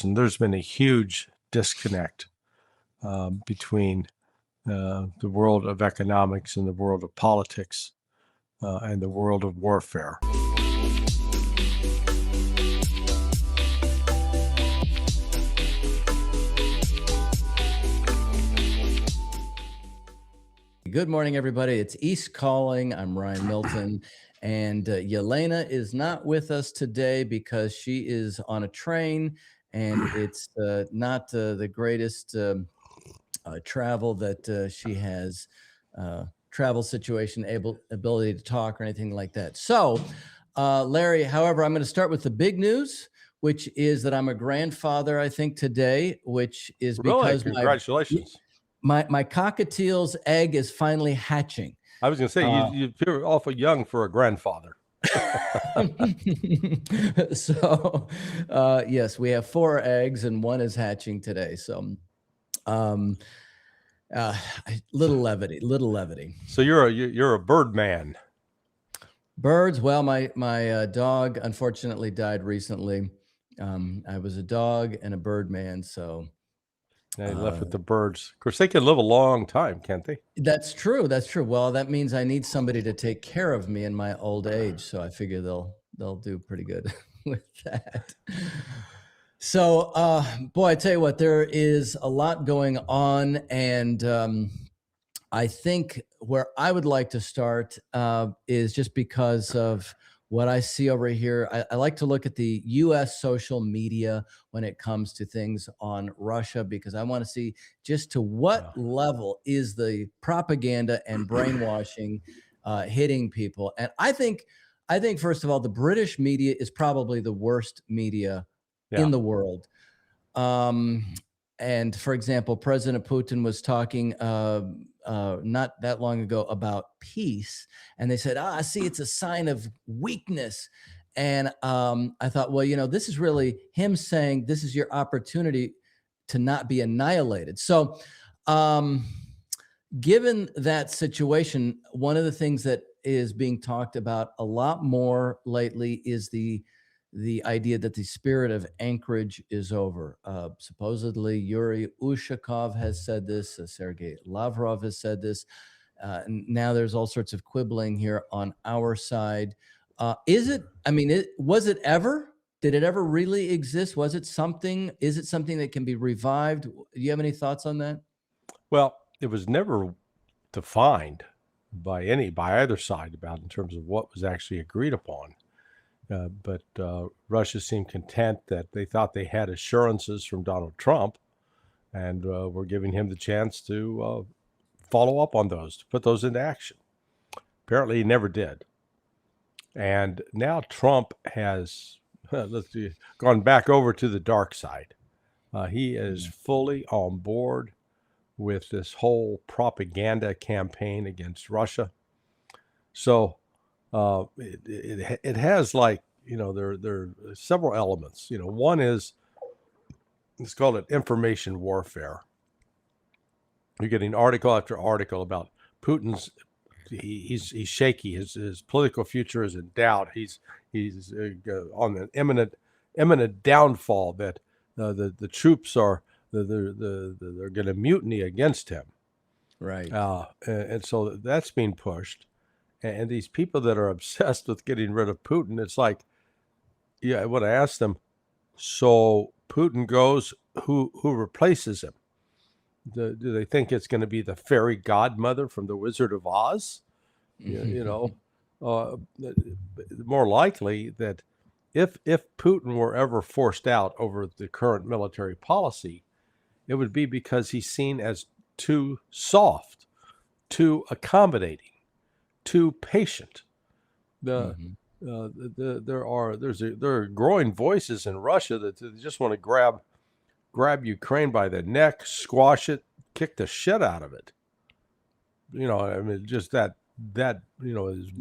And there's been a huge disconnect between the world of economics and the world of politics and the world of warfare. Good morning, everybody. It's East Calling. I'm Ryan Milton. And Yelena is not with us today because she is on a train, and it's not the greatest travel that she has, travel situation, ability to talk or anything like that. So, Larry, however, I'm going to start with the big news, which is that I'm a grandfather, I think, today, which is because congratulations. My cockatiel's egg is finally hatching. I was going to say, you appear awful young for a grandfather. So, yes, we have 4 eggs and 1 is hatching today. So, little levity. So you're a bird man. Birds. Well, my dog unfortunately died recently. I was a dog and a bird man, so. They left with the birds. Of course, they can live a long time, can't they? That's true. Well, that means I need somebody to take care of me in my old age. So I figure they'll do pretty good with that. So, boy, I tell you what, there is a lot going on, and I think where I would like to start is just because of what I see over here. I like to look at the U.S. social media when it comes to things on Russia, because I want to see just to what level is the propaganda and brainwashing hitting people. And I think, first of all, the British media is probably the worst media in the world. And for example, President Putin was talking not that long ago about peace, and they said, see, it's a sign of weakness. And I thought, well, this is really him saying this is your opportunity to not be annihilated. So given that situation, one of the things that is being talked about a lot more lately is the idea that the Spirit of Anchorage is over. Supposedly, Yuri Ushakov has said this. Sergei Lavrov has said this. And now there's all sorts of quibbling here on our side. Was it ever? Did it ever really exist? Was it something? Is it something that can be revived? Do you have any thoughts on that? Well, it was never defined by either side in terms of what was actually agreed upon. But Russia seemed content that they thought they had assurances from Donald Trump, and were giving him the chance to follow up on those, to put those into action. Apparently, he never did. And now Trump has gone back over to the dark side. He is fully on board with this whole propaganda campaign against Russia. So it has, like, there are several elements. One is, let's call it information warfare. You're getting article after article about Putin's. He's shaky. His political future is in doubt. He's on an imminent downfall. That the troops are they're going to mutiny against him. Right. And so that's being pushed. And these people that are obsessed with getting rid of Putin, it's like, I want to ask them, so Putin goes, who replaces him? Do they think it's going to be the fairy godmother from The Wizard of Oz? More likely that if Putin were ever forced out over the current military policy, it would be because he's seen as too soft, too accommodating, too patient. There are growing voices in Russia that they just want to grab Ukraine by the neck, squash it, kick the shit out of it. Just that as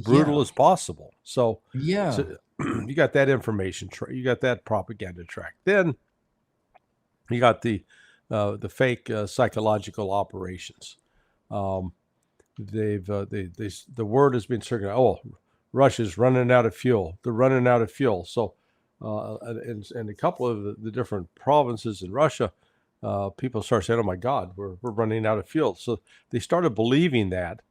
brutal as possible. So you got that information, you got that propaganda track. Then you got the fake psychological operations. The word has been circulated. Oh, Russia's running out of fuel. They're running out of fuel. So and a couple of the different provinces in Russia, people start saying, "Oh my God, we're running out of fuel." So they started believing that.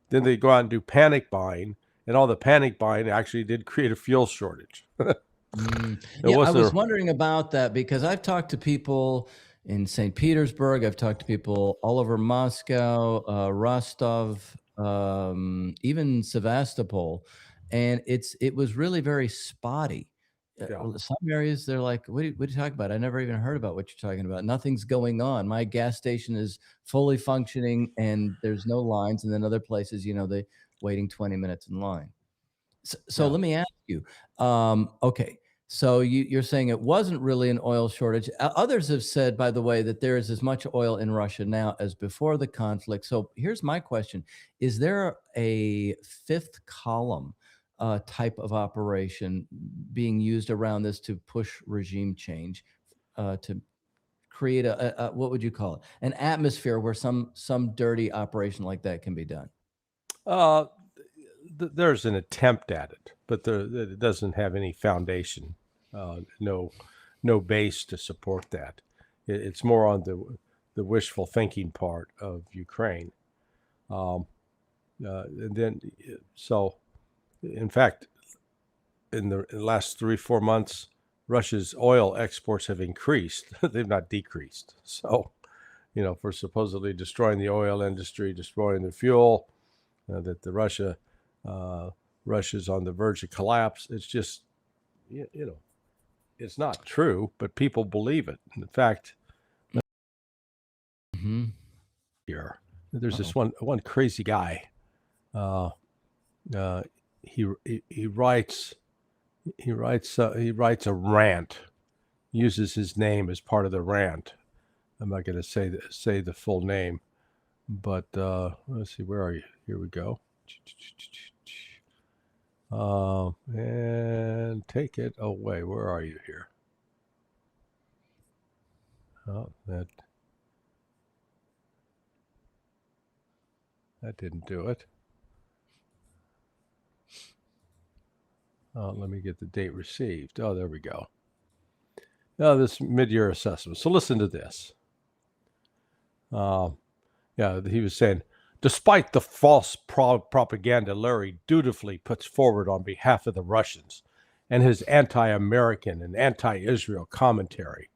Then they go out and do panic buying, and all the panic buying actually did create a fuel shortage. It Yeah, I wasn't. was wondering about that because I've talked to people in St. Petersburg. I've talked to people all over Moscow, Rostov, even Sevastopol, and it was really very spotty. Yeah, Some areas they're like, what are you talking about? I never even heard about what you're talking about. Nothing's going on. My gas station is fully functioning and there's no lines. And then other places, they waiting 20 minutes in line. So yeah. let me ask you, okay, so you're saying it wasn't really an oil shortage. Others have said, by the way, that there is as much oil in Russia now as before the conflict. So here's my question. Is there a fifth column type of operation being used around this to push regime change, to create a what would you call it? An atmosphere where some dirty operation like that can be done? Uh, there's an attempt at it, but it doesn't have any foundation, no base to support that. It's more on the wishful thinking part of Ukraine. And then, so in fact, in the last 3-4 months, Russia's oil exports have increased. They've not decreased. So, for supposedly destroying the oil industry, destroying the fuel, that Russia's on the verge of collapse. It's just, it's not true, but people believe it. In fact, Hmm. here, there's Uh-oh. this one crazy guy. Uh, uh, he writes a rant. Uses his name as part of the rant. I'm not going to say the full name, but let's see. Where are you? Here we go. And take it away. Where are you here? Oh, that didn't do it. Let me get the date received. Oh, there we go. Now this mid-year assessment. So listen to this. Yeah, he was saying, despite the false propaganda Larry dutifully puts forward on behalf of the Russians and his anti-American and anti-Israel commentary,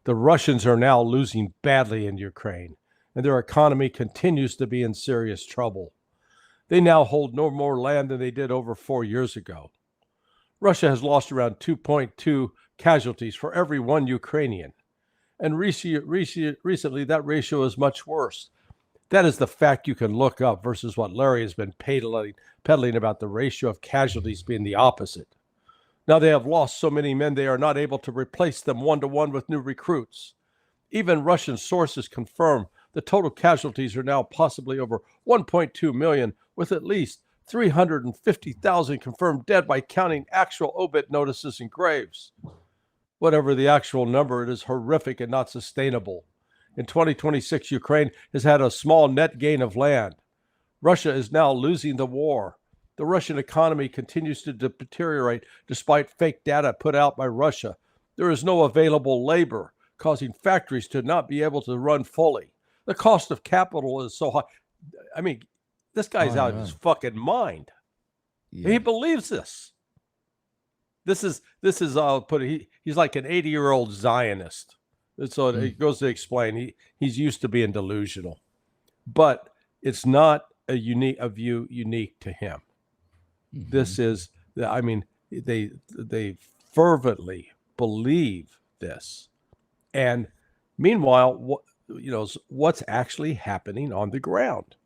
the Russians are now losing badly in Ukraine, and their economy continues to be in serious trouble. They now hold no more land than they did over 4 years ago. Russia has lost around 2.2 casualties for every one Ukrainian, and recently that ratio is much worse. That is the fact you can look up versus what Larry has been peddling about the ratio of casualties being the opposite. Now they have lost so many men they are not able to replace them one-to-one with new recruits. Even Russian sources confirm the total casualties are now possibly over 1.2 million, with at least 350,000 confirmed dead by counting actual obit notices and graves. Whatever the actual number, it is horrific and not sustainable. In 2026, Ukraine has had a small net gain of land. Russia is now losing the war. The Russian economy continues to deteriorate despite fake data put out by Russia. There is no available labor, causing factories to not be able to run fully. The cost of capital is so high. I mean, this guy's On out and of his on. fucking mind. Yeah. He believes this. This is I'll put it, he's like an 80-year-old Zionist. So it goes to explain he's used to being delusional, but it's not a view unique to him. This is, I mean, they fervently believe this, and meanwhile, what's actually happening on the ground?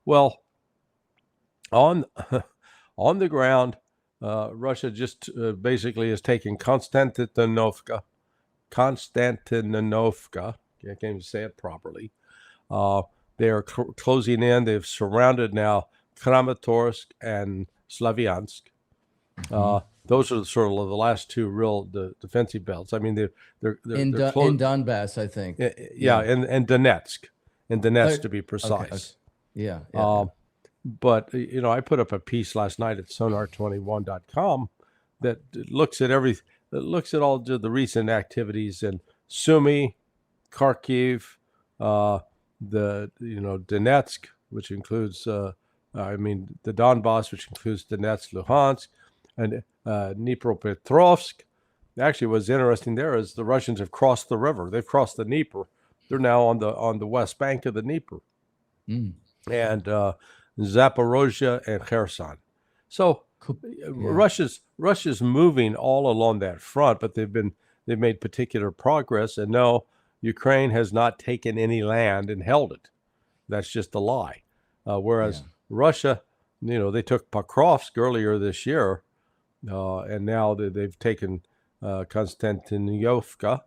Well, on on the ground, Russia just basically is taking Konstantinovka. I can't even say it properly. They are closing in. They've surrounded now Kramatorsk and Slavyansk. Those are sort of the last two real defensive belts. I mean, they're In Donbass, I think. Yeah, and Donetsk, to be Okay. precise. Yeah. But I put up a piece last night at sonar21.com that looks at looks at all the recent activities in Sumy, Kharkiv, Donetsk, which includes the Donbass, which includes Donetsk, Luhansk, and Dnipropetrovsk. Actually, what's interesting there is the Russians have crossed the river. They've crossed the Dnieper. They're now on the west bank of the Dnieper, and Zaporozhye and Kherson. So Russia's moving all along that front, but they've made particular progress. And no, Ukraine has not taken any land and held it. That's just a lie. Whereas Russia, they took Pokrovsk earlier this year, and now they've taken Konstantinovka,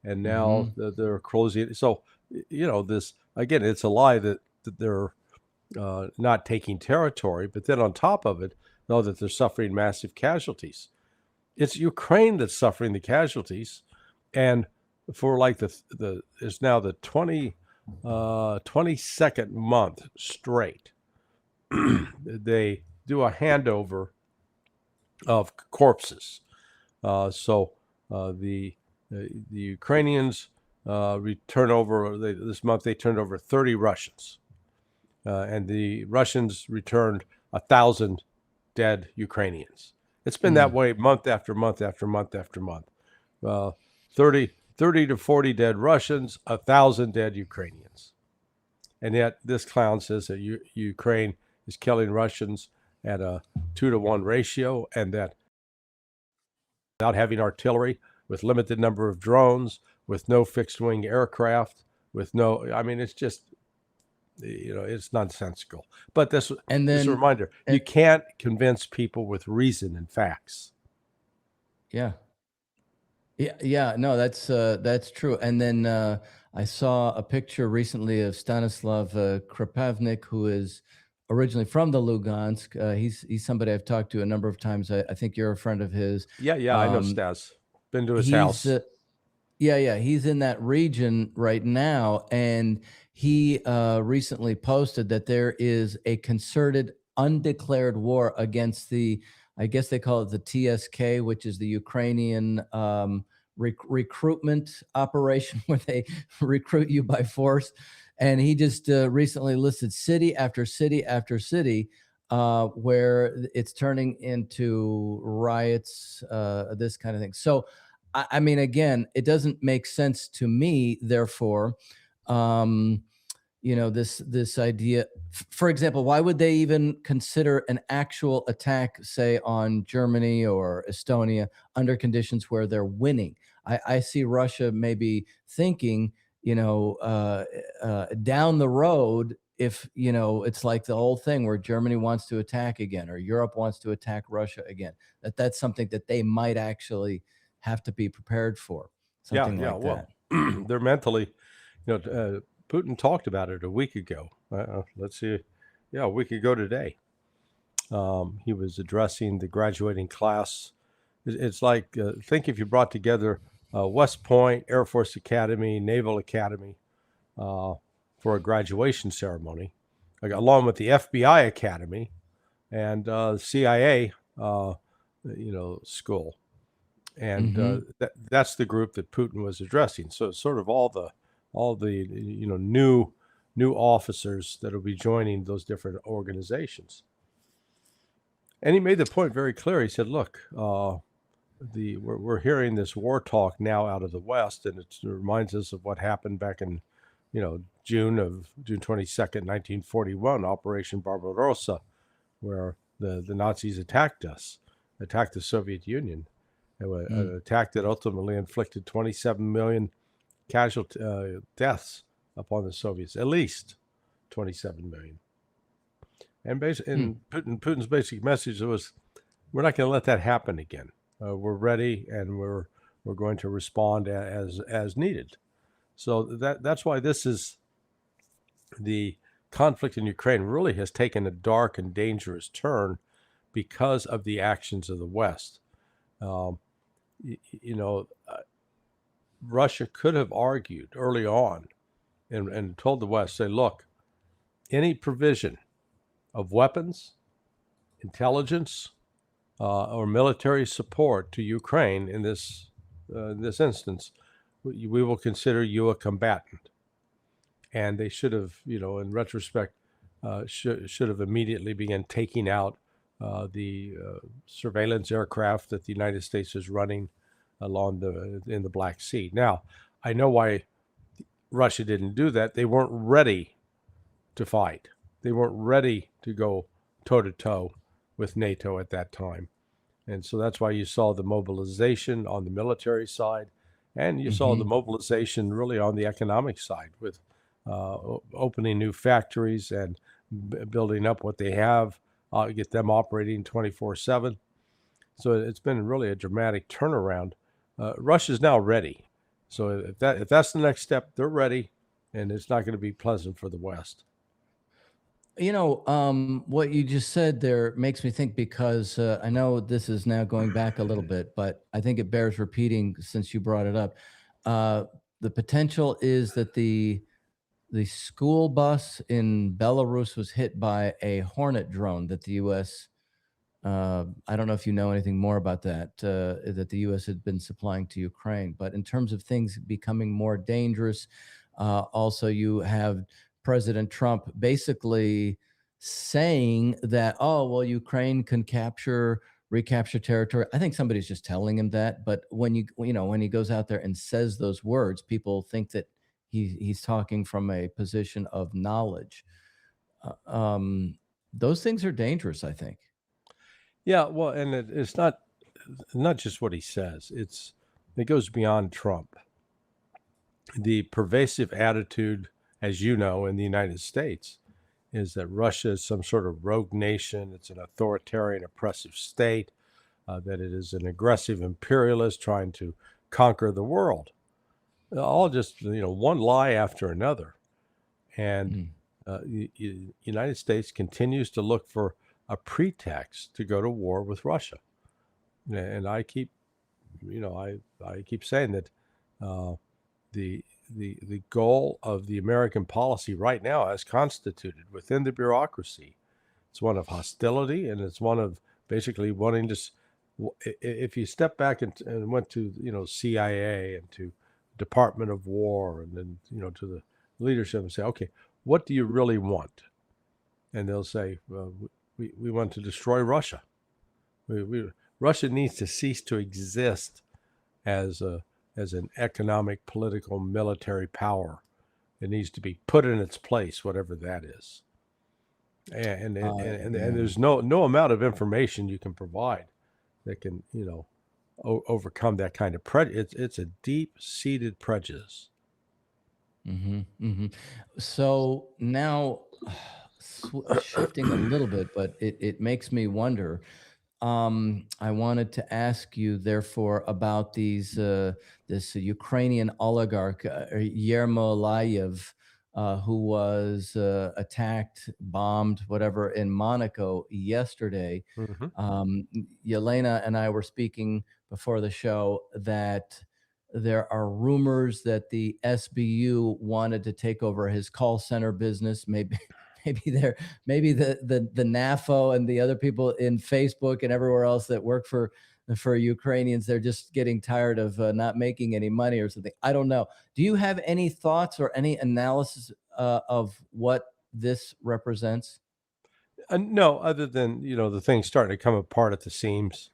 and now they're closing. So, this again, it's a lie that they're not taking territory, but then on top of it, know that they're suffering massive casualties. It's Ukraine that's suffering the casualties, and for like it's now the 22nd month straight, they do a handover of corpses. So the Ukrainians return over this month. They turned over 30 Russians, and the Russians returned 1,000 dead Ukrainians. It's been that way month after month after month after month. 30 to 40 dead Russians, 1,000 dead Ukrainians. And yet this clown says that Ukraine is killing Russians at a 2-to-1 ratio, and that without having artillery, with limited number of drones, with no fixed wing aircraft, it's just, it's nonsensical. But this is a reminder: you can't convince people with reason and facts. Yeah. No, that's true. And then I saw a picture recently of Stanislav Krepavnik, who is originally from the Lugansk. He's somebody I've talked to a number of times. I think you're a friend of his. Yeah, I know Stas. Been to his house. He's in that region right now, and he recently posted that there is a concerted, undeclared war against I guess they call it the TSK, which is the Ukrainian recruitment operation, where they recruit you by force. And he just recently listed city after city after city where it's turning into riots, this kind of thing. So, I mean, again, it doesn't make sense to me, therefore, this idea. For example, why would they even consider an actual attack, say, on Germany or Estonia under conditions where they're winning? I see Russia maybe thinking, down the road, if, it's like the old thing where Germany wants to attack again, or Europe wants to attack Russia again, that's something that they might actually have to be prepared for. Something like that. They're mentally, Putin talked about it a week ago. Let's see. Yeah, a week ago today. He was addressing the graduating class. It's like, think if you brought together West Point, Air Force Academy, Naval Academy for a graduation ceremony, along with the FBI Academy and CIA, school. And that's the group that Putin was addressing. So it's sort of all the new officers that will be joining those different organizations. And he made the point very clear. He said, "Look, we're hearing this war talk now out of the West, and it reminds us of what happened back in, June 22nd, 1941, Operation Barbarossa, where the Nazis attacked the Soviet Union, an attack that ultimately inflicted 27 million casualty deaths upon the Soviets, at least 27 million." And Putin's basic message was, "We're not going to let that happen again. We're ready, and we're going to respond as needed." So that's why the conflict in Ukraine really has taken a dark and dangerous turn because of the actions of the West. Russia could have argued early on and told the West, say, "Look, any provision of weapons, intelligence, or military support to Ukraine in this instance, we will consider you a combatant. And they should have, in retrospect, should have immediately begun taking out the surveillance aircraft that the United States is running in the Black Sea. Now, I know why Russia didn't do that. They weren't ready to fight. They weren't ready to go toe to toe with NATO at that time. And so that's why you saw the mobilization on the military side, and you saw the mobilization really on the economic side with opening new factories and building up what they have, get them operating 24/7. So it's been really a dramatic turnaround. Russia's now ready. So if that's the next step, they're ready, and it's not going to be pleasant for the West. What you just said there makes me think, because I know this is now going back a little bit, but I think it bears repeating since you brought it up. The potential is that the school bus in Belarus was hit by a Hornet drone that the U.S. I don't know if you know anything more about that, that the U.S. had been supplying to Ukraine. But in terms of things becoming more dangerous, also you have President Trump basically saying that, oh, well, Ukraine can recapture territory. I think somebody's just telling him that. But when when he goes out there and says those words, people think that he's talking from a position of knowledge. Those things are dangerous, I think. Yeah, well, and it's not just what he says. It goes beyond Trump. The pervasive attitude, as you know, in the United States, is that Russia is some sort of rogue nation. It's an authoritarian, oppressive state. That it is an aggressive imperialist trying to conquer the world. All just one lie after another, and the United States continues to look for a pretext to go to war with Russia. And I keep, I keep saying that the goal of the American policy right now, as constituted within the bureaucracy, it's one of hostility, and it's one of basically wanting to. If you step back and went to CIA and to Department of War, and then to the leadership and say, okay, what do you really want? And they'll say, we want to destroy Russia. Russia needs to cease to exist as an economic, political, military power. It needs to be put in its place, whatever that is. And there's no amount of information you can provide that can overcome that kind of prejudice. It's a deep-seated prejudice. So now, shifting a little bit, but it makes me wonder. I wanted to ask you, therefore, about this Ukrainian oligarch, Yermolayev, who was attacked, bombed, whatever, in Monaco yesterday. Yelena and I were speaking before the show that there are rumors that the SBU wanted to take over his call center business. Maybe the NAFO and the other people in Facebook and everywhere else that work for Ukrainians, they're just getting tired of not making any money or something. I don't know. Do you have any thoughts or any analysis of what this represents? No, other than the thing's starting to come apart at the seams.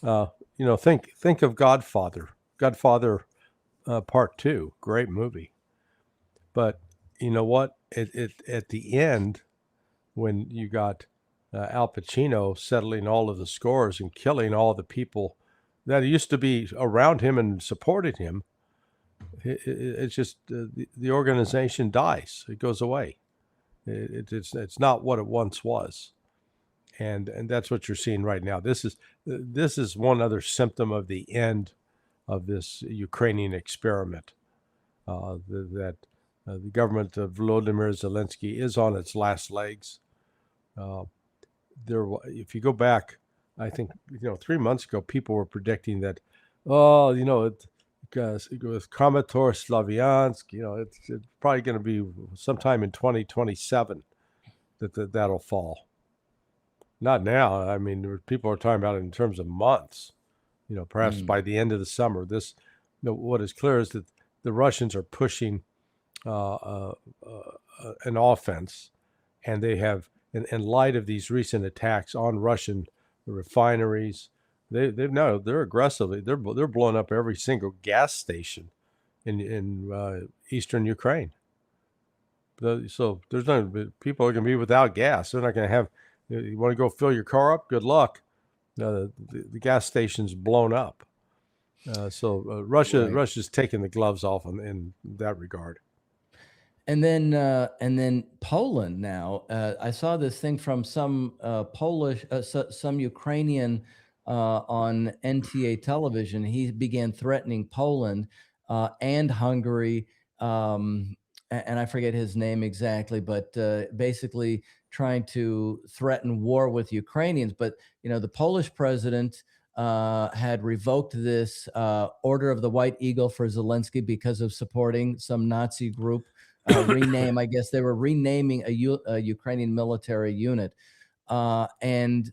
Think of Godfather. Godfather Part 2, great movie. But you know what? At the end, when you got Al Pacino settling all of the scores and killing all the people that used to be around him and supported him, it's just the organization dies. It goes away. It's not what it once was, and that's what you're seeing right now. This is one other symptom of the end of this Ukrainian experiment. That the government of Volodymyr Zelensky is on its last legs. If you go back, I think 3 months ago, people were predicting that, with Kramator Slavyansk, it's probably going to be sometime in 2027 that'll fall. Not now. I mean, people are talking about it in terms of months. Perhaps Mm, by the end of the summer. What is clear is that the Russians are pushing uh, uh, an offense, and they have, in light of these recent attacks on Russian refineries, they're aggressively they're blowing up every single gas station in eastern Ukraine. So there's no people are going to be without gas. They're not going to have. You want to go fill your car up? Good luck. The gas station's blown up. right. Russia's taking the gloves off in that regard. And then Poland now. I saw this thing from some some Ukrainian on NTA television. He began threatening Poland and Hungary, and I forget his name exactly, but basically trying to threaten war with Ukrainians. But the Polish president had revoked this Order of the White Eagle for Zelensky because of supporting some Nazi group. I guess they were renaming a Ukrainian military unit. And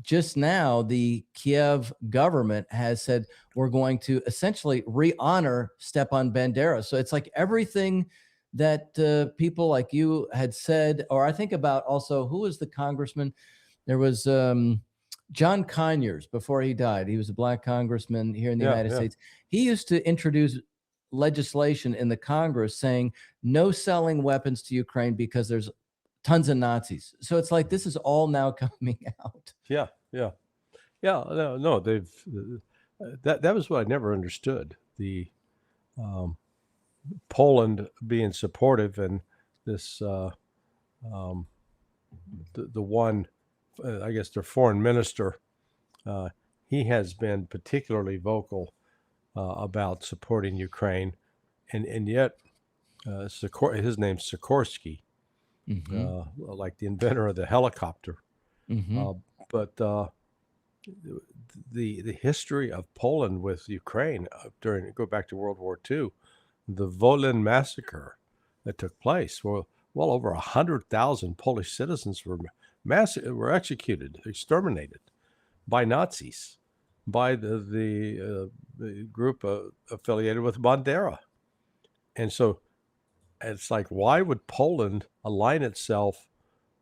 just now, the Kiev government has said we're going to essentially re-honor Stepan Bandera. So it's like everything that people like you had said, or I think about also who was the congressman? There was John Conyers before he died. He was a black congressman here in the Yeah, United yeah, States. He used to introduce legislation in the Congress saying no selling weapons to Ukraine because there's tons of Nazis. So it's like this is all now coming out. yeah, yeah, yeah. No, no, they've that was what I never understood. The um, Poland being supportive, and this um, the one, I guess their foreign minister, uh, he has been particularly vocal about supporting Ukraine, and yet his name's Sikorsky, Mm-hmm. like the inventor of the helicopter. Mm-hmm. Uh, but the history of Poland with Ukraine during go back to World War II, the Volyn massacre that took place, well over 100,000 Polish citizens were executed, exterminated by Nazis, by the group affiliated with Bandera, and so it's like, why would Poland align itself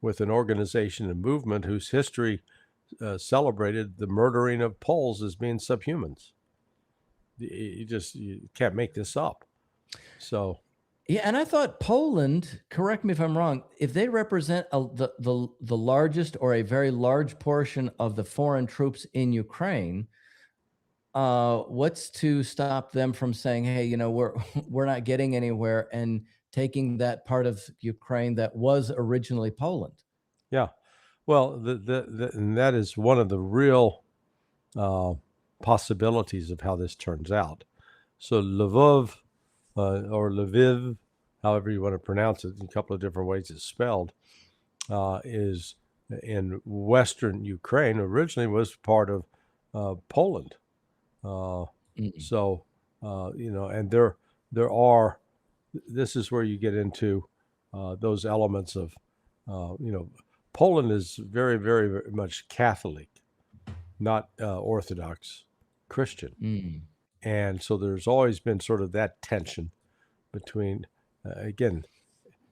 with an organization and movement whose history celebrated the murdering of Poles as being subhumans? You can't make this up. So Yeah, and I thought Poland, correct me if I'm wrong, if they represent the largest or a very large portion of the foreign troops in Ukraine, what's to stop them from saying, "Hey, we're we're not getting anywhere," and taking that part of Ukraine that was originally Poland? yeah, well, and that is one of the real uh, possibilities of how this turns out. So Lvov or Lviv, however you want to pronounce it, in a couple of different ways it's spelled, is in western Ukraine. Originally was part of Poland. Uh, Mm, and there are. This is where you get into those elements of, Poland is very, very, very much Catholic, not Orthodox Christian, mm. and so there's always been sort of that tension between. Again,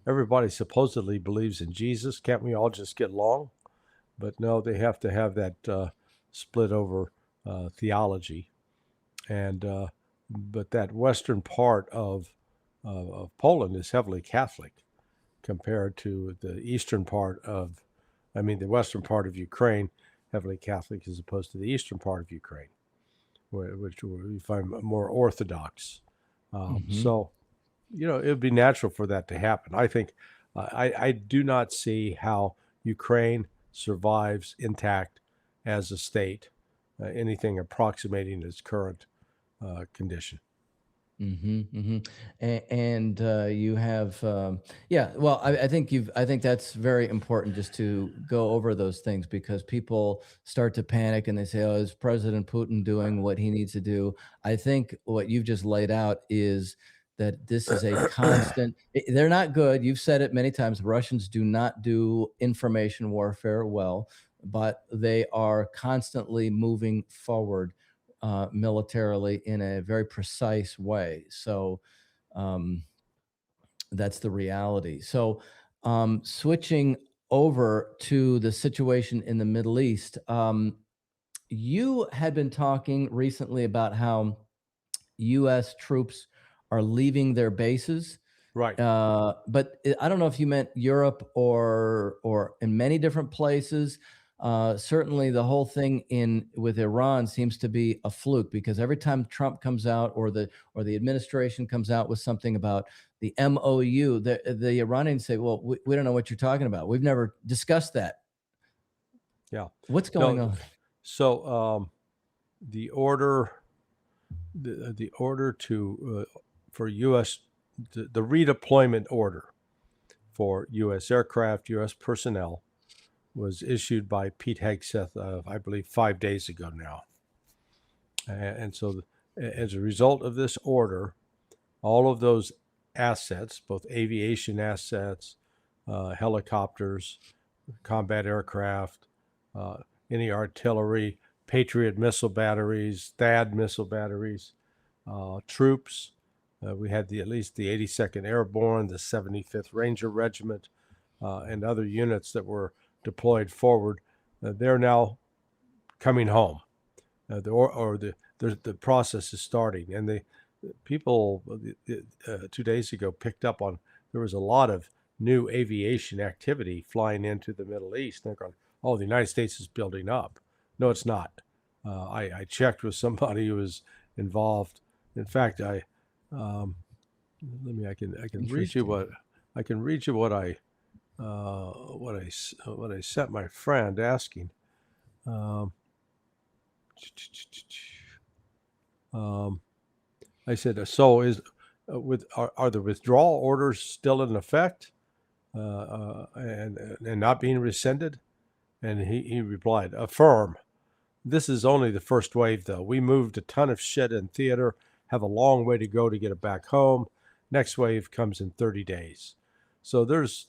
everybody supposedly believes in Jesus. Can't we all just get along? But no, they have to have that split over theology, and but that western part of Poland is heavily Catholic compared to the eastern part of, I mean, the western part of Ukraine, heavily Catholic as opposed to the eastern part of Ukraine, which we find more Orthodox. Mhm. So, it would be natural for that to happen. I think I do not see how Ukraine survives intact as a state, anything approximating its current condition. Mhm, mhm. And you have, yeah. Well, I think that's very important just to go over those things because people start to panic and they say, "Oh, is President Putin doing what he needs to do?" I think what you've just laid out is that this is a constant. They're not good. You've said it many times. Russians do not do information warfare well. but they are constantly moving forward militarily in a very precise way. So that's the reality. So switching over to the situation in the Middle East, you had been talking recently about how U.S. troops are leaving their bases. Right. But I don't know if you meant Europe or in many different places. Certainly, the whole thing in with Iran seems to be a fluke, because every time Trump comes out or the administration comes out with something about the MOU, the Iranians say, "Well, we don't know what you're talking about. We've never discussed that. Yeah. What's going No. on?" So the order, the order to for U.S. The redeployment order for U.S. aircraft, U.S. personnel was issued by Pete Hegseth, I believe, 5 days ago now. And so, as a result of this order, all of those assets, both aviation assets, helicopters, combat aircraft, uh, any artillery, Patriot missile batteries, THAAD missile batteries, troops. We had at least the 82nd Airborne, the 75th Ranger Regiment, and other units that were deployed forward. They're now coming home. The process is starting, and the people 2 days ago picked up on there was a lot of new aviation activity flying into the Middle East. They're going, "Oh, the United States is building up." No, it's not. I checked with somebody who was involved. In fact, I can read you Interesting. what I sent my friend asking. Um, um, I said, "So are the withdrawal orders still in effect and not being rescinded?" And he replied, "Affirm. This is only the first wave, though. We moved a ton of shit in theater, have a long way to go to get it back home. Next wave comes in 30 days." So there is,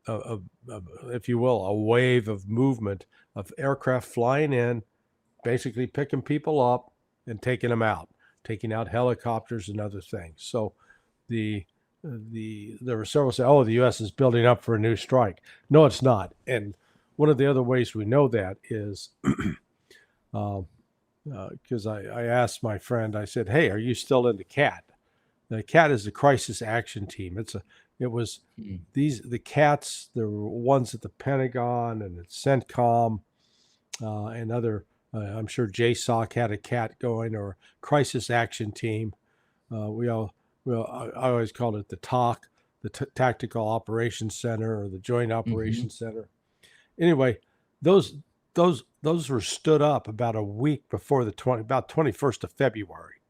if you will, a wave of movement of aircraft flying in, basically picking people up and taking them out, taking out helicopters and other things. So there were several say, "Oh, the U.S. is building up for a new strike." No, it's not. And one of the other ways we know that is because I asked my friend, I said, "Hey, are you still in the CAT?" The CAT is the Crisis Action Team. It was the CATs. There were ones at the Pentagon and at CENTCOM and other. I'm sure JSOC had a CAT going, or Crisis Action Team. We all I always called it the TOC, the Tactical Operations Center, or the Joint Hmm. Operations Center. Anyway, those were stood up about a week before about 21st of February.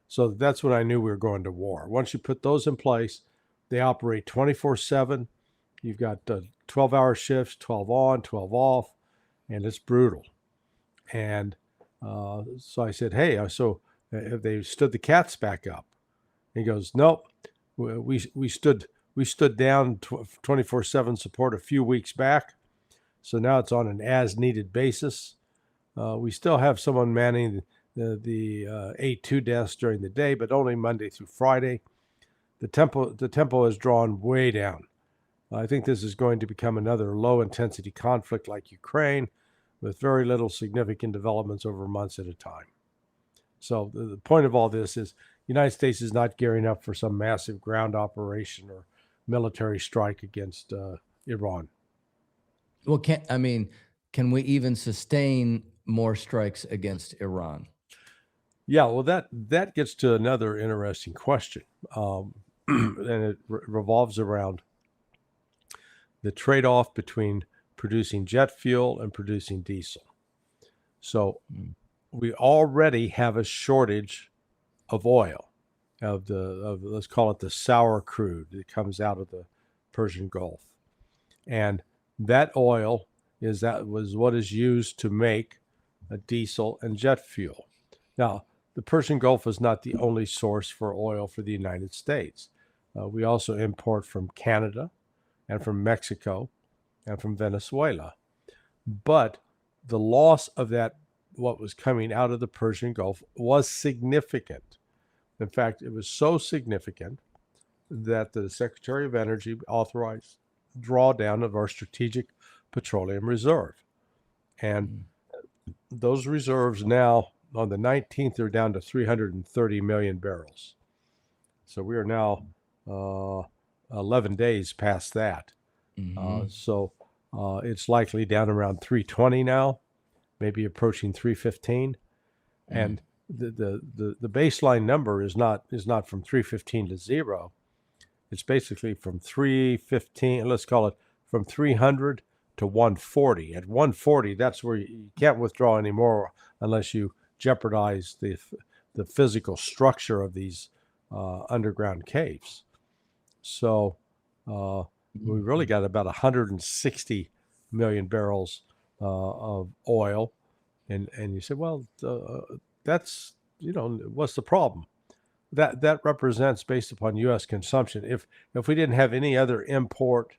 So that's when I knew we were going to war. Once you put those in place, they operate 24/7. You've got 12-hour shifts, 12 on, 12 off, and it's brutal. And so I said, "Hey, so have they stood the cats back up?" He goes, "Nope. We stood down 24/7 support a few weeks back. So now it's on an as-needed basis. We still have someone manning the A2 desk during the day, but only Monday through Friday. The tempo is drawn way down. I think this is going to become another low-intensity conflict like Ukraine, with very little significant developments over months at a time." So the point of all this is the United States is not gearing up for some massive ground operation or military strike against Iran. Well, can we even sustain more strikes against Iran? Yeah, well, that gets to another interesting question, and it revolves around the trade-off between producing jet fuel and producing diesel. So Mm. we already have a shortage of oil, of let's call it the sour crude that comes out of the Persian Gulf, and that oil was what is used to make a diesel and jet fuel. Now, the Persian Gulf is not the only source for oil for the United States. We also import from Canada and from Mexico and from Venezuela. but the loss of that, what was coming out of the Persian Gulf, was significant. In fact, it was so significant that the Secretary of Energy authorized drawdown of our strategic petroleum reserve. And those reserves now, on the 19th, they're down to 330 million barrels. So we are now 11 days past that. So it's likely down around 320 now, maybe approaching 315. And the baseline number is not from 315 to zero. It's basically from 315, let's call it from 300 to 140. At 140, that's where you can't withdraw anymore unless you jeopardize the physical structure of these underground caves. So we really got about 160 million barrels of oil. And you say, well, that's, what's the problem? That represents, based upon U.S. consumption. If we didn't have any other import,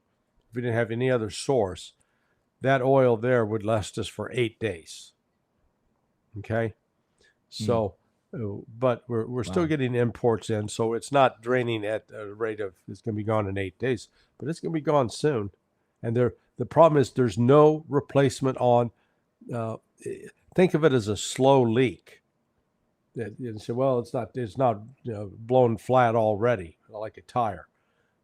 if we didn't have any other source, that oil there would last us for 8 days. Okay, so, but we're still getting imports in, so it's not draining at a rate of, it's going to be gone in 8 days, but it's going to be gone soon. And the problem is there's no replacement on. Think of it as a slow leak. You say, well, it's not blown flat already like a tire,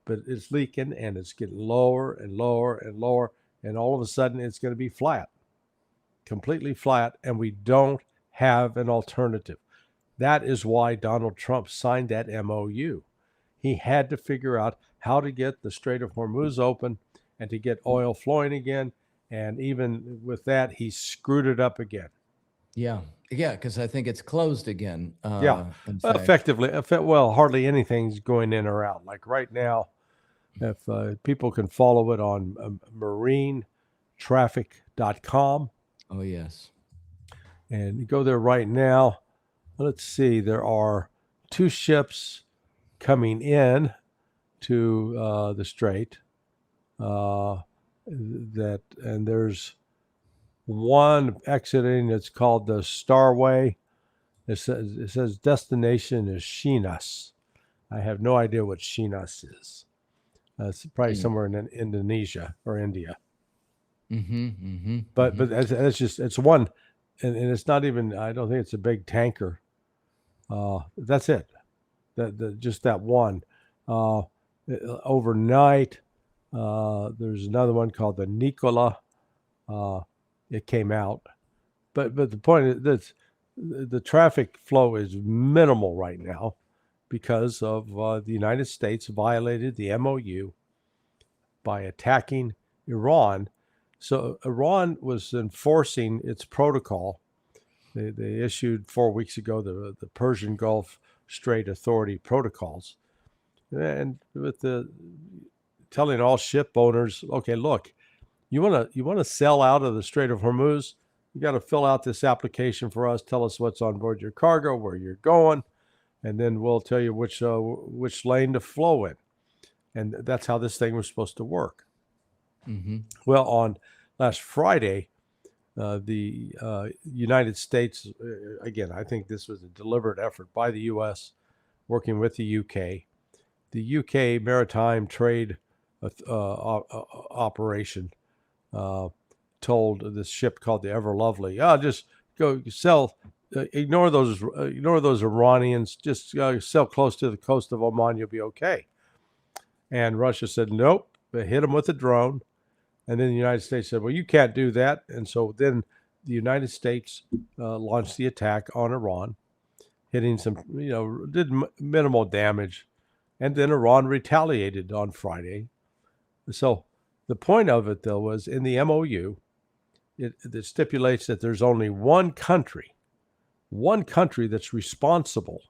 but it's leaking and it's getting lower and lower and lower, and all of a sudden it's going to be flat, completely flat, and we don't have an alternative. That is why Donald Trump signed that MOU. He had to figure out how to get the Strait of Hormuz open and to get oil flowing again, and even with that, he screwed it up again. Yeah, because I think it's closed again. Effectively, well, hardly anything's going in or out. Like right now, if people can follow it on marinetraffic.com. Oh, yes. And you go there right now. Let's see, there are 2 ships coming in to the strait. And there's one exiting. It's called the Starway. It says destination is Shinas. I have no idea what Shinas is. It's probably somewhere in Indonesia or India. But that's just, it's one, and it's not even, I don't think it's a big tanker. That's it. Just that one. Overnight, there's another one called the Nicola. It came out, but the point is that the traffic flow is minimal right now because of the United States violated the MOU by attacking Iran. So Iran was enforcing its protocol. They issued 4 weeks ago the Persian Gulf Strait Authority protocols, and with the telling all ship owners, okay, look, you want to sell out of the Strait of Hormuz, you got to fill out this application for us. Tell us what's on board your cargo, where you're going, and then we'll tell you which lane to flow in. And that's how this thing was supposed to work. Well, on last Friday, the United States, again, I think this was a deliberate effort by the U.S. working with the UK. The UK Maritime Trade Operation told this ship called the Ever Lovely, just go sell, ignore those Iranians, just sell close to the coast of Oman, you'll be okay. And Russia said, nope, they hit them with a drone. And then the United States said, well, you can't do that. And so then the United States launched the attack on Iran, hitting some, did minimal damage. And then Iran retaliated on Friday. So the point of it, though, was in the MOU, it stipulates that there's only one country that's responsible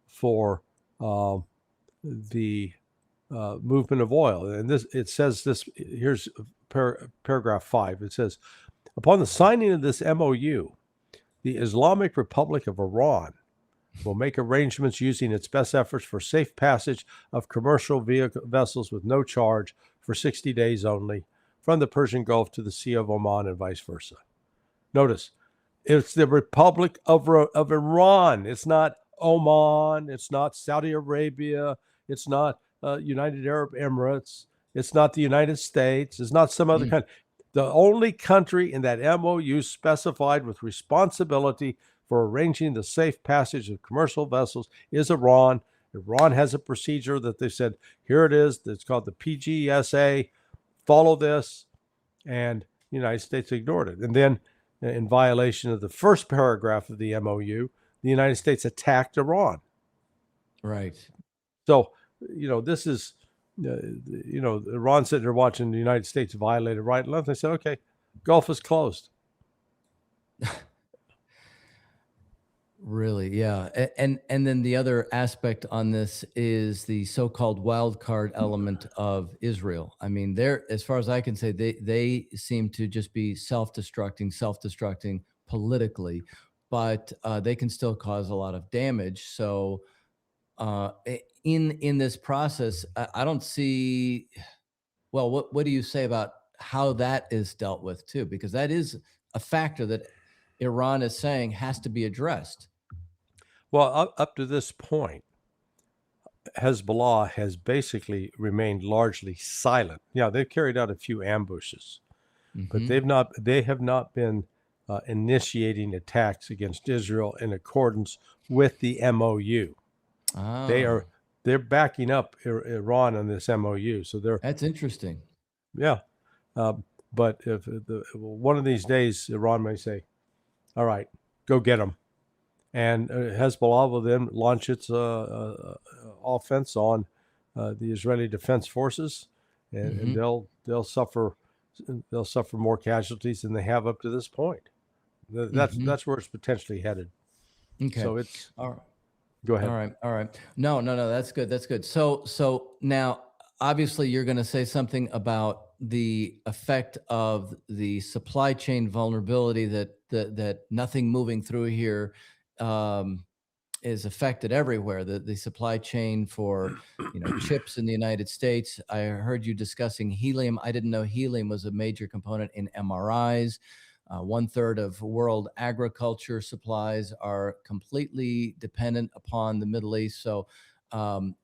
for the movement of oil. And it says this, here's paragraph 5. It says, upon the signing of this MOU, the Islamic Republic of Iran will make arrangements using its best efforts for safe passage of commercial vessels with no charge for 60 days only, from the Persian Gulf to the Sea of Oman and vice versa. Notice, it's the Republic of Iran. It's not Oman. It's not Saudi Arabia. It's not United Arab Emirates. It's not the United States. It's not some other country. The only country in that MOU specified with responsibility for arranging the safe passage of commercial vessels is Iran. Iran has a procedure that they said, here it is. It's called the PGSA. Follow this. And the United States ignored it. And then, in violation of the first paragraph of the MOU, the United States attacked Iran. Right. So, this is, Iran sitting there watching the United States violate it right and left. They said, okay, Gulf is closed. Really, yeah. And then the other aspect on this is the so-called wild card element of Israel. I mean, they're, as far as I can say, they seem to just be self-destructing politically, but they can still cause a lot of damage. So in this process, I don't see. Well, what do you say about how that is dealt with too? Because that is a factor that Iran is saying has to be addressed. Well, up to this point, Hezbollah has basically remained largely silent. Yeah, they've carried out a few ambushes, but they have not been initiating attacks against Israel in accordance with the MOU. They're backing up Iran on this MOU. So that's interesting. Yeah, but if one of these days Iran may say, "All right, go get them," and Hezbollah will then launch its offense on the Israeli Defense Forces, and they'll suffer more casualties than they have up to this point. That's where it's potentially headed. Okay. So it's all right. Go ahead. All right. No, that's good. That's good. So now, obviously, you're going to say something about the effect of the supply chain vulnerability that nothing moving through here is affected everywhere. The supply chain for chips in the United States. I heard you discussing helium. I didn't know helium was a major component in MRIs. 1/3 of world agriculture supplies are completely dependent upon the Middle East. So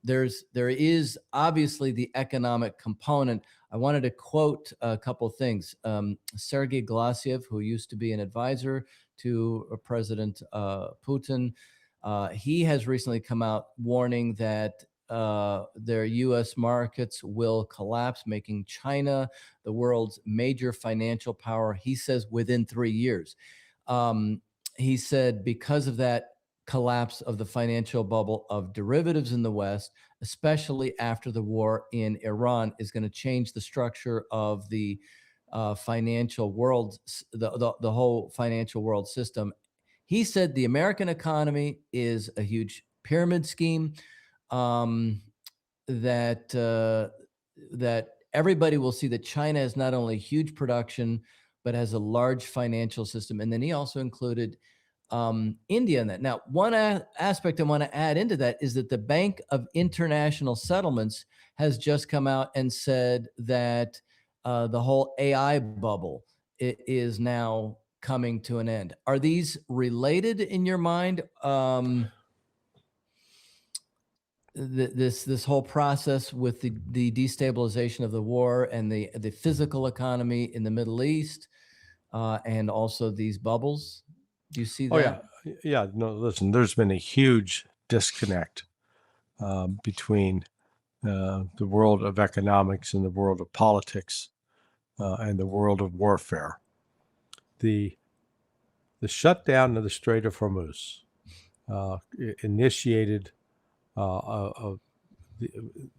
there is obviously the economic component. I wanted to quote a couple of things. Sergei Glasiev, who used to be an advisor to President Putin, he has recently come out warning that their U.S. markets will collapse, making China the world's major financial power. He says within 3 years. He said because of that collapse of the financial bubble of derivatives in the West, especially after the war in Iran, is going to change the structure of the financial world, the whole financial world system. He said the American economy is a huge pyramid scheme. That everybody will see that China is not only huge production, but has a large financial system. And then he also included India in that. Now, one aspect I want to add into that is that the Bank of International Settlements has just come out and said that the whole AI bubble is now coming to an end. Are these related in your mind? This whole process with the destabilization of the war and the physical economy in the Middle East, and also these bubbles. Do you see that? Yeah. No, listen. There's been a huge disconnect between the world of economics and the world of politics and the world of warfare. The shutdown of the Strait of Hormuz initiated.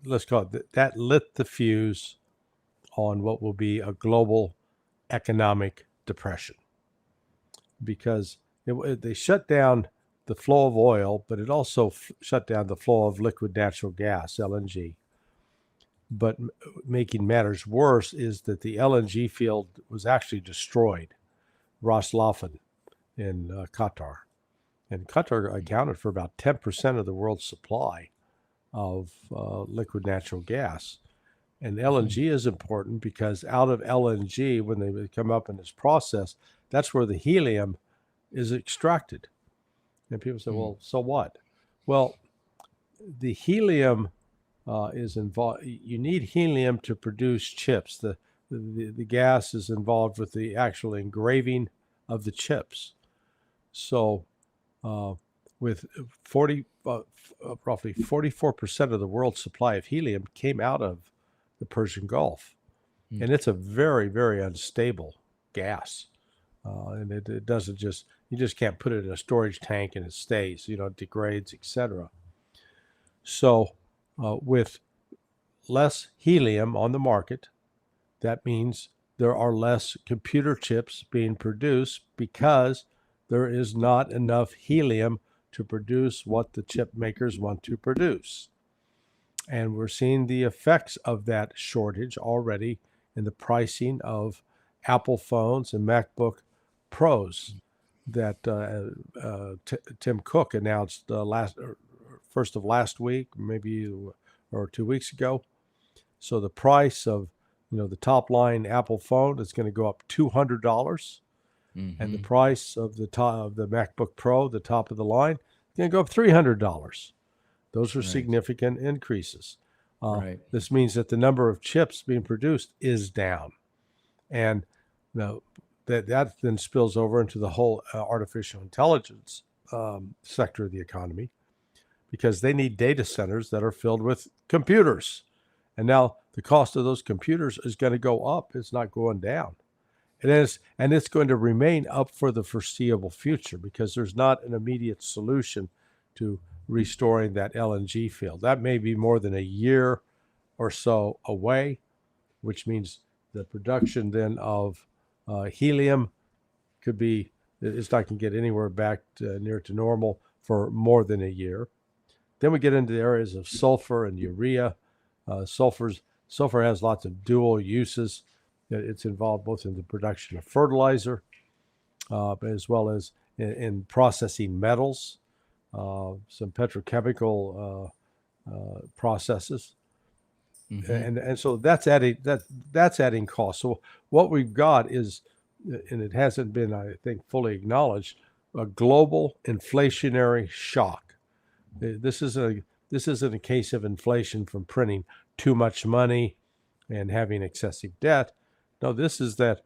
Let's call it that lit the fuse on what will be a global economic depression, because they shut down the flow of oil, but it also shut down the flow of liquid natural gas, LNG. But making matters worse is that the LNG field was actually destroyed, Ras Laffan in Qatar. And Qatar accounted for about 10% of the world's supply of liquid natural gas. And Mhm. LNG is important because out of LNG, when they come up in this process, that's where the helium is extracted. And people say, Mm. well, so what? Well, the helium is involved. You need helium to produce chips. The gas is involved with the actual engraving of the chips. So, uh, with 40, roughly 44% of the world's supply of helium came out of the Persian Gulf, Mm. and it's a very, very unstable gas. And it doesn't just you just can't put it in a storage tank and it stays. It degrades, etc. So, with less helium on the market, that means there are less computer chips being produced because there is not enough helium to produce what the chip makers want to produce. And we're seeing the effects of that shortage already in the pricing of Apple phones and MacBook Pros that Tim Cook announced first of last week, maybe or 2 weeks ago. So the price of the top line Apple phone is going to go up $200, and the Mhm. price of the top of the MacBook Pro, the top of the line, is going to go up $300. Those are Right. significant increases. Right. This means that the number of chips being produced is down, and that then spills over into the whole artificial intelligence sector of the economy, because they need data centers that are filled with computers. And now the cost of those computers is going to go up. It's not going down. And it's going to remain up for the foreseeable future because there's not an immediate solution to restoring that LNG field. That may be more than a year or so away, which means the production then of helium could be, it's not going to get anywhere back near to normal for more than a year. Then we get into the areas of sulfur and urea. Sulfur has lots of dual uses. It's involved both in the production of fertilizer, as well as in processing metals, some petrochemical processes, Mhm. and so that's adding cost. So what we've got is, and it hasn't been, I think, fully acknowledged, a global inflationary shock. This is a this isn't a case of inflation from printing too much money and having excessive debt. No, this is that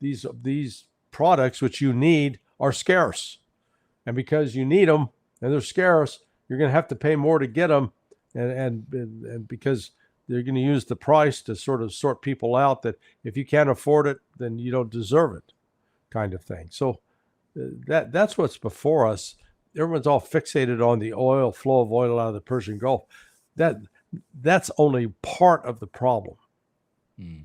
these products which you need are scarce, and because you need them and they're scarce, you're going to have to pay more to get them, and because they're going to use the price to sort of sort people out that if you can't afford it, then you don't deserve it, kind of thing. So that's what's before us. Everyone's all fixated on the oil flow of oil out of the Persian Gulf. That that's only part of the problem. Mm.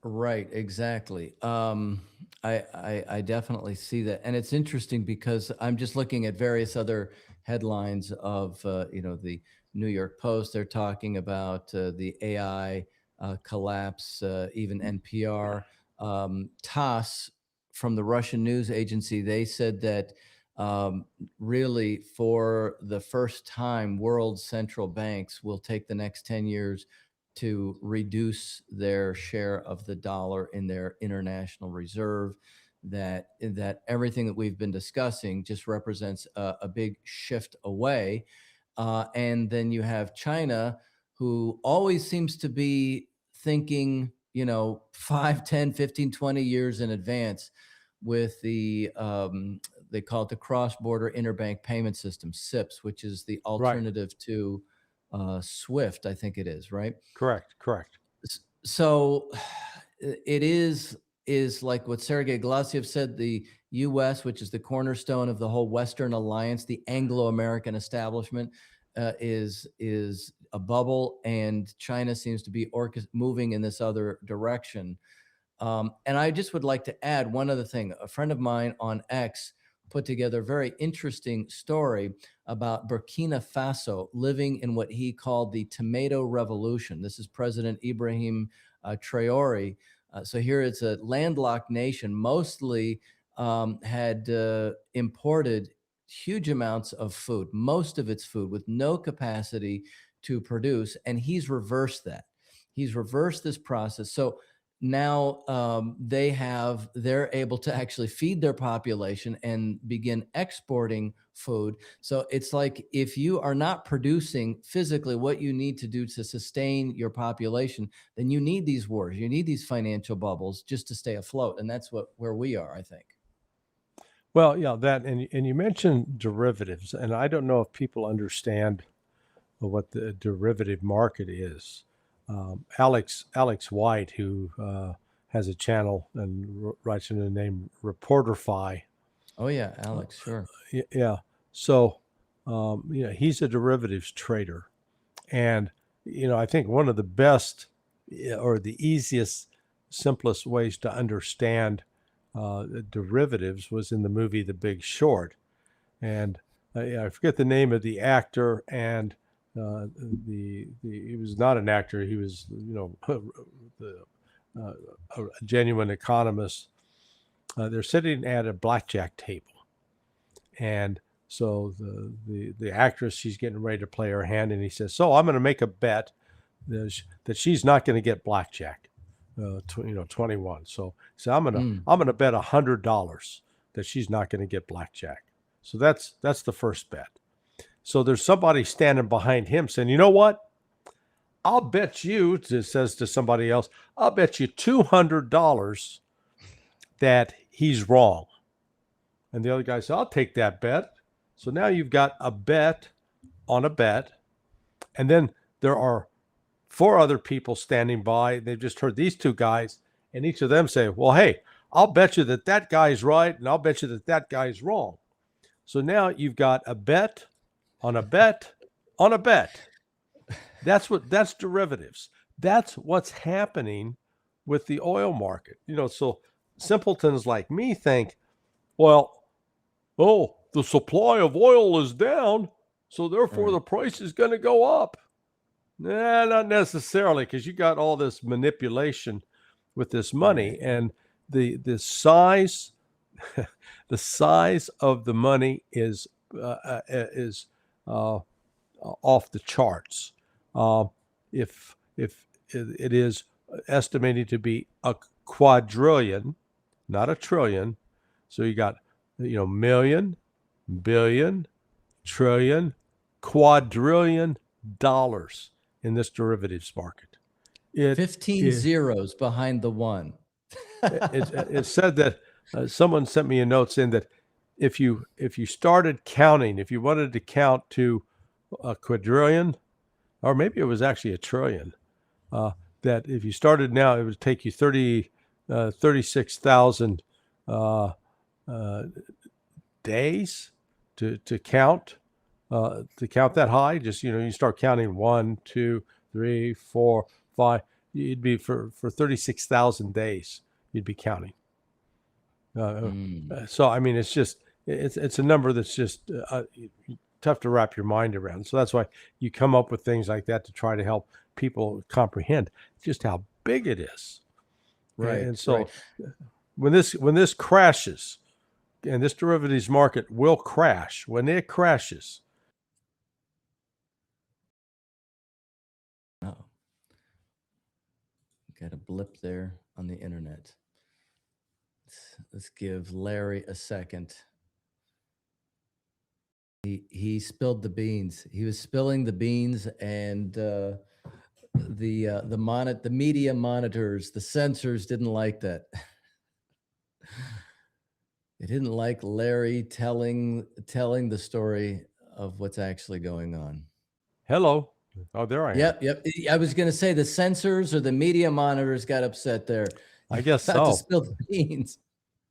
Right, exactly. I definitely see that, and it's interesting because I'm just looking at various other headlines of the New York Post. They're talking about the AI collapse. Even NPR, TASS from the Russian news agency, they said that really for the first time, world central banks will take the next 10 years to reduce their share of the dollar in their international reserve. That everything that we've been discussing just represents a big shift away. And then you have China, who always seems to be thinking 5, 10, 15, 20 years in advance with they call it the cross-border interbank payment system, SIPS, which is the Right. alternative to Swift, I think it is, right? Correct. Correct. So it is like what Sergei Glassiev said: the U.S., which is the cornerstone of the whole Western alliance, the Anglo-American establishment, is a bubble, and China seems to be moving in this other direction. And I just would like to add one other thing. A friend of mine on X put together a very interesting story about Burkina Faso living in what he called the tomato revolution. This is President Ibrahim Traore. So here it's a landlocked nation, mostly had imported huge amounts of food, most of its food, with no capacity to produce, and he's reversed that. He's reversed this process. So now they're able to actually feed their population and begin exporting food. So it's like, if you are not producing physically what you need to do to sustain your population, then you need these wars, you need these financial bubbles just to stay afloat. And that's where we are, I think. Well, yeah, that, and you mentioned derivatives, and I don't know if people understand what the derivative market is. Alex White, who has a channel and writes in the name Reporterfy. Oh yeah, Alex, sure. Yeah. So, he's a derivatives trader, and I think one of the best or the easiest, simplest ways to understand derivatives was in the movie The Big Short, and I forget the name of the actor, and he was not an actor. He was a genuine economist. They're sitting at a blackjack table, and so the actress, she's getting ready to play her hand, and he says, "So I'm going to make a bet that she's not going to get blackjack, 21. So I'm gonna bet $100 that she's not going to get blackjack. So that's the first bet. So there's somebody standing behind him saying, you know what? I'll bet you, it says to somebody else, I'll bet you $200 that he's wrong. And the other guy says, I'll take that bet. So now you've got a bet on a bet. And then there are 4 other people standing by. They've just heard these 2 guys, and each of them say, well, hey, I'll bet you that guy's right, and I'll bet you that guy's wrong. So now you've got a bet on a bet on a bet. That's derivatives. That's what's happening with the oil market. So simpletons like me think, well, the supply of oil is down, so therefore the price is going to go up. Nah, not necessarily, because you got all this manipulation with this money, and the size the size of the money is off the charts. If it is estimated to be a quadrillion, not a trillion, so you got million, billion, trillion, quadrillion dollars in this derivatives market. 15 zeros behind the one. It said that someone sent me a note saying that if you started counting, if you wanted to count to a quadrillion, or maybe it was actually a trillion, that if you started now, it would take you 36,000 days to count that high. Just you start counting 1, 2, 3, 4, 5. You'd be for 36,000 days. You'd be counting. So I mean, it's a number that's just tough to wrap your mind around. So that's why you come up with things like that to try to help people comprehend just how big it is. Right. And so when this crashes, and this derivatives market will crash, when it crashes. Oh, got a blip there on the internet. Let's give Larry a second. He spilled the beans. He was spilling the beans, and the media monitors, the censors didn't like that. They didn't like Larry telling the story of what's actually going on. Hello. Oh, there I am. Yep. I was going to say the censors or the media monitors got upset there. I guess so. To spill the beans.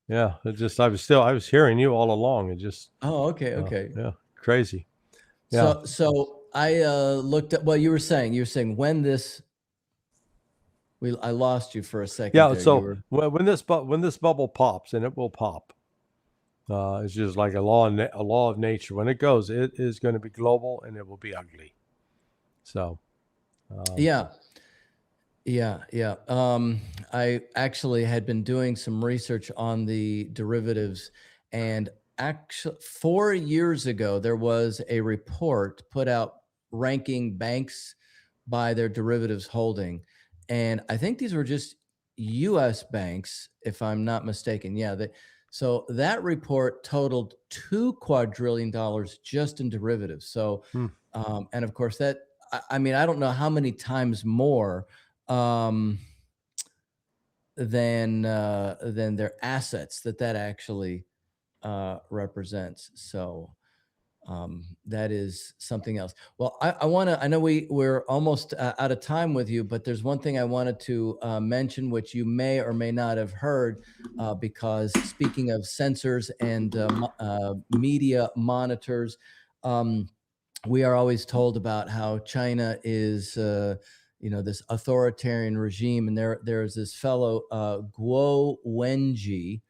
Yeah, I was hearing you all along. It just. Oh, okay. Yeah, crazy. Yeah. So I looked at what you were saying when this. I lost you for a second. Yeah. There. So when this bubble pops, and it will pop, it's just like a law of nature. When it goes, it is going to be global, and it will be ugly. So. Yeah. I actually had been doing some research on the derivatives, and actually 4 years ago, there was a report put out ranking banks by their derivatives holding. And I think these were just US banks, if I'm not mistaken. Yeah. So that report totaled $2 quadrillion just in derivatives. So, Hmm. and of course, I mean, I don't know how many times more than their assets that actually represents. So that is something else. Well, I want to. I know we're almost out of time with you, but there's one thing I wanted to mention, which you may or may not have heard, because speaking of sensors and media monitors, we are always told about how China is, this authoritarian regime, and there's this fellow Guo Wenji,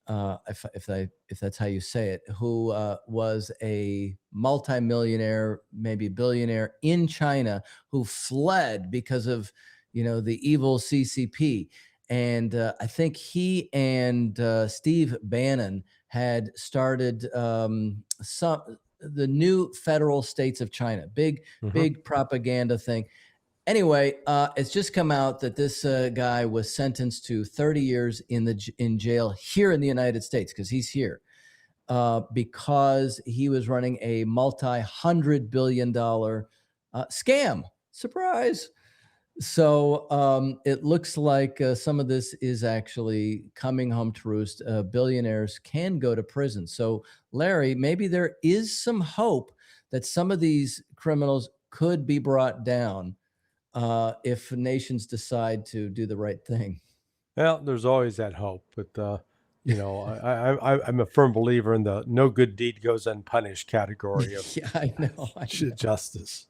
if that's how you say it, who was a multimillionaire, maybe billionaire in China, who fled because of the evil CCP. And I think he and Steve Bannon had started the new federal states of China, big propaganda thing. Anyway, it's just come out that this guy was sentenced to 30 years in jail here in the United States, because he's here, because he was running a multi-hundred-billion-dollar scam. Surprise. So it looks like some of this is actually coming home to roost. Billionaires can go to prison. So, Larry, maybe there is some hope that some of these criminals could be brought down if nations decide to do the right thing. Well, there's always that hope, but I'm a firm believer in the no good deed goes unpunished category of Yeah, I know. justice.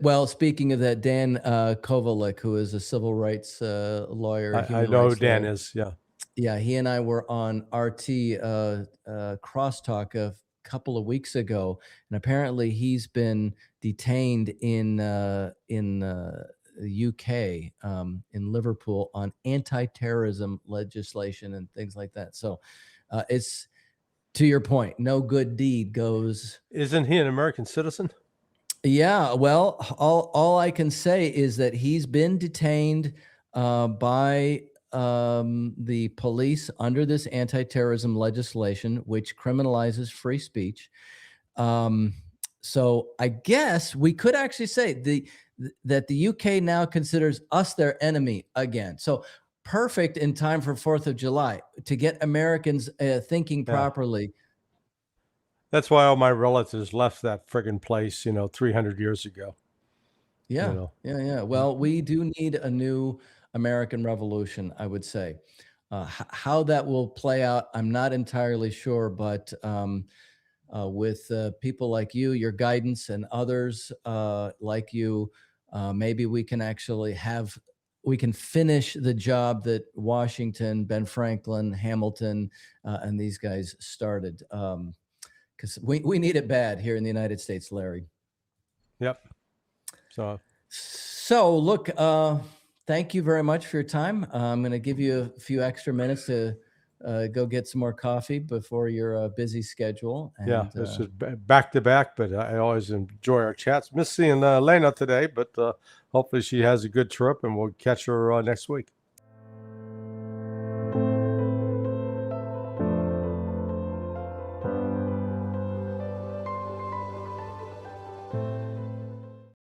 Well, speaking of that, Dan Kovalik, who is a civil rights lawyer, I know who Dan is. Yeah. Yeah, he and I were on RT Crosstalk a couple of weeks ago, and apparently he's been detained in the UK, in Liverpool, on anti-terrorism legislation and things like that. So it's, to your point, no good deed goes. Isn't he an American citizen? Yeah, well, all I can say is that he's been detained by the police under this anti-terrorism legislation, which criminalizes free speech. So I guess we could actually say that the UK now considers us their enemy again. So perfect in time for 4th of July to get Americans thinking properly. That's why all my relatives left that friggin' place, 300 years ago. Yeah, yeah. Well, we do need a new American Revolution, I would say. How that will play out, I'm not entirely sure, but with people like you, your guidance, and others like you, maybe we can actually we can finish the job that Washington, Ben Franklin, Hamilton, and these guys started. Because we need it bad here in the United States, Larry. Yep. So look, thank you very much for your time. I'm going to give you a few extra minutes to go get some more coffee before your busy schedule. And, yeah, this is back to back, but I always enjoy our chats. Miss seeing Lena today, but hopefully she has a good trip, and we'll catch her next week.